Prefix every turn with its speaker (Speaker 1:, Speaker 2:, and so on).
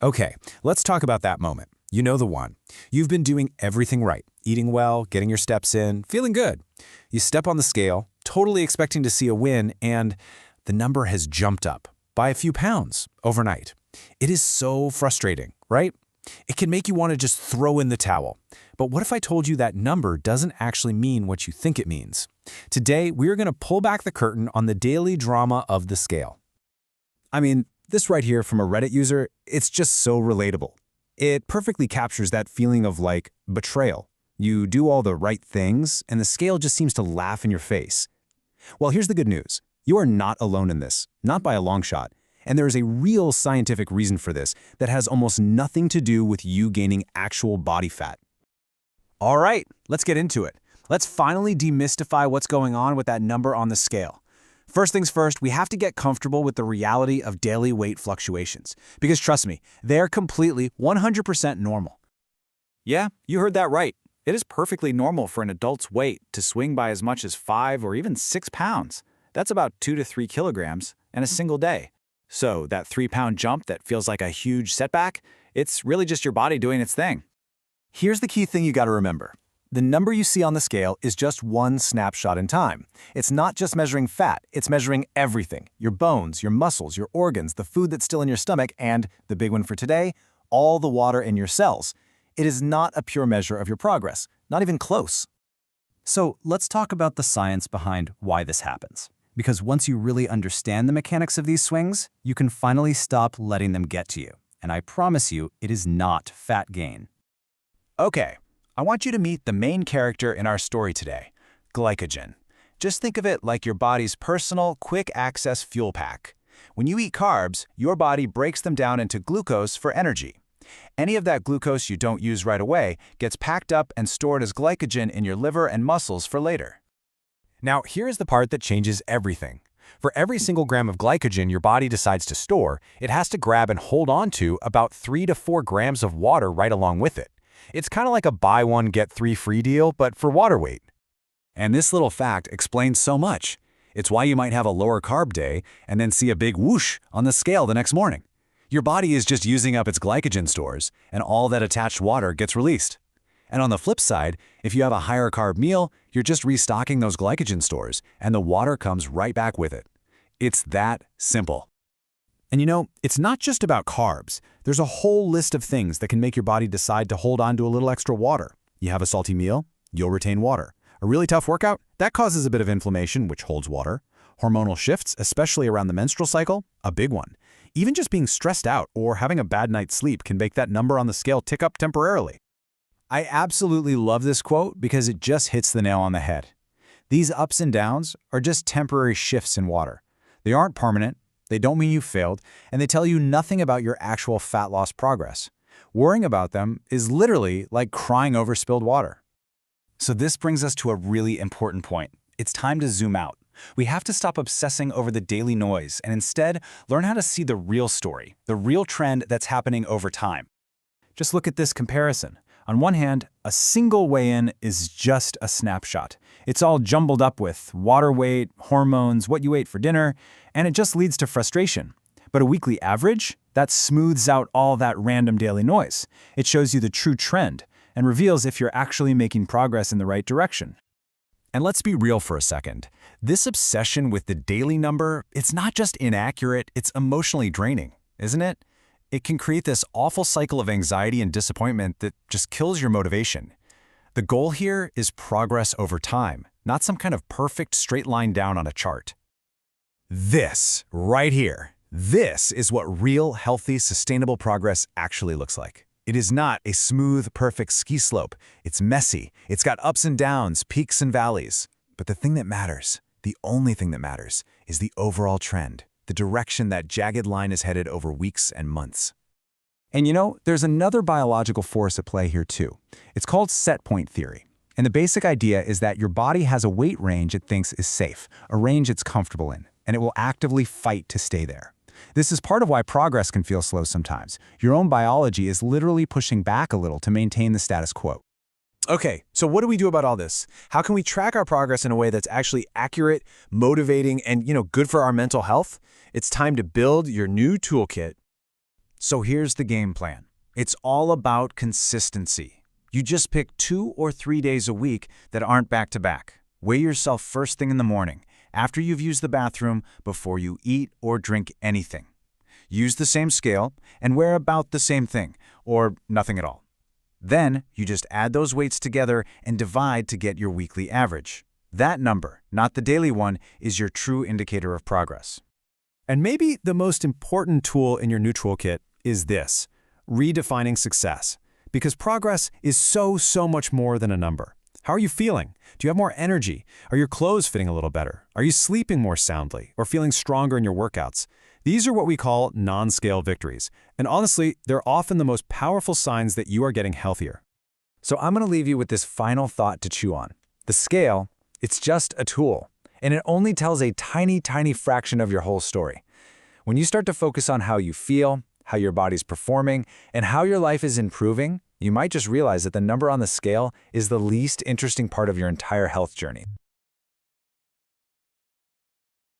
Speaker 1: Okay, let's talk about that moment. You know the one. You've been doing everything right, eating well, getting your steps in, feeling good. You step on the scale, totally expecting to see a win, and the number has jumped up by a few pounds overnight. It is so frustrating, right? It can make you want to just throw in the towel. But what if I told you that number doesn't actually mean what you think it means? Today, we're going to pull back the curtain on the daily drama of the scale.
Speaker 2: I mean, this right here from a Reddit user, it's just so relatable. It perfectly captures that feeling of, like, betrayal. You do all the right things, and the scale just seems to laugh in your face. Well, here's the good news. You are not alone in this, not by a long shot. And there is a real scientific reason for this that has almost nothing to do with you gaining actual body fat.
Speaker 3: All right, let's get into it. Let's finally demystify what's going on with that number on the scale. First things first, we have to get comfortable with the reality of daily weight fluctuations. Because trust me, they're completely 100% normal.
Speaker 4: Yeah, you heard that right. It is perfectly normal for an adult's weight to swing by as much as 5 or even 6 pounds. That's about 2 to 3 kilograms in a single day. So that 3-pound jump that feels like a huge setback, it's really just your body doing its thing.
Speaker 3: Here's the key thing you got to remember. The number you see on the scale is just one snapshot in time. It's not just measuring fat, it's measuring everything. Your bones, your muscles, your organs, the food that's still in your stomach, and, the big one for today, all the water in your cells. It is not a pure measure of your progress, not even close.
Speaker 2: So let's talk about the science behind why this happens. Because once you really understand the mechanics of these swings, you can finally stop letting them get to you. And I promise you, it is not fat gain.
Speaker 3: Okay, I want you to meet the main character in our story today, glycogen. Just think of it like your body's personal, quick-access fuel pack. When you eat carbs, your body breaks them down into glucose for energy. Any of that glucose you don't use right away gets packed up and stored as glycogen in your liver and muscles for later.
Speaker 1: Now, here's the part that changes everything. For every single gram of glycogen your body decides to store, it has to grab and hold on to about 3 to 4 grams of water right along with it. It's kind of like a buy one, get 3 free deal, but for water weight.
Speaker 2: And this little fact explains so much. It's why you might have a lower carb day and then see a big whoosh on the scale the next morning. Your body is just using up its glycogen stores, and all that attached water gets released. And on the flip side, if you have a higher carb meal, you're just restocking those glycogen stores, and the water comes right back with it. It's that simple.
Speaker 3: And you know, it's not just about carbs. There's a whole list of things that can make your body decide to hold on to a little extra water. You have a salty meal, you'll retain water. A really tough workout, that causes a bit of inflammation, which holds water. Hormonal shifts, especially around the menstrual cycle, a big one. Even just being stressed out or having a bad night's sleep can make that number on the scale tick up temporarily. I absolutely love this quote because it just hits the nail on the head. These ups and downs are just temporary shifts in water. They aren't permanent, they don't mean you failed, and they tell you nothing about your actual fat loss progress. Worrying about them is literally like crying over spilled water.
Speaker 2: So this brings us to a really important point. It's time to zoom out. We have to stop obsessing over the daily noise and instead learn how to see the real story, the real trend that's happening over time.
Speaker 3: Just look at this comparison. On one hand, a single weigh-in is just a snapshot. It's all jumbled up with water weight, hormones, what you ate for dinner, and it just leads to frustration. But a weekly average, that smooths out all that random daily noise. It shows you the true trend and reveals if you're actually making progress in the right direction.
Speaker 1: And let's be real for a second. This obsession with the daily number, it's not just inaccurate, it's emotionally draining, isn't it? It can create this awful cycle of anxiety and disappointment that just kills your motivation. The goal here is progress over time, not some kind of perfect straight line down on a chart. This, right here, this is what real, healthy, sustainable progress actually looks like. It is not a smooth, perfect ski slope. It's messy. It's got ups and downs, peaks and valleys. But the thing that matters, the only thing that matters, is the overall trend, the direction that jagged line is headed over weeks and months.
Speaker 3: And you know, there's another biological force at play here too. It's called set point theory. And the basic idea is that your body has a weight range it thinks is safe, a range it's comfortable in, and it will actively fight to stay there. This is part of why progress can feel slow sometimes. Your own biology is literally pushing back a little to maintain the status quo. Okay, so what do we do about all this? How can we track our progress in a way that's actually accurate, motivating, and good for our mental health? It's time to build your new toolkit.
Speaker 2: So here's the game plan. It's all about consistency. You just pick 2 or 3 days a week that aren't back-to-back. Weigh yourself first thing in the morning, after you've used the bathroom, before you eat or drink anything. Use the same scale and wear about the same thing, or nothing at all. Then you just add those weights together and divide to get your weekly average. That number, not the daily one, is your true indicator of progress.
Speaker 3: And maybe the most important tool in your new toolkit is this: redefining success. Because progress is so much more than a number. How are you feeling? Do you have more energy? Are your clothes fitting a little better? Are you sleeping more soundly or feeling stronger in your workouts? These are what we call non-scale victories. And honestly, they're often the most powerful signs that you are getting healthier.
Speaker 2: So I'm going to leave you with this final thought to chew on. The scale, it's just a tool, and it only tells a tiny fraction of your whole story. When you start to focus on how you feel, how your body's performing, and how your life is improving, you might just realize that the number on the scale is the least interesting part of your entire health journey.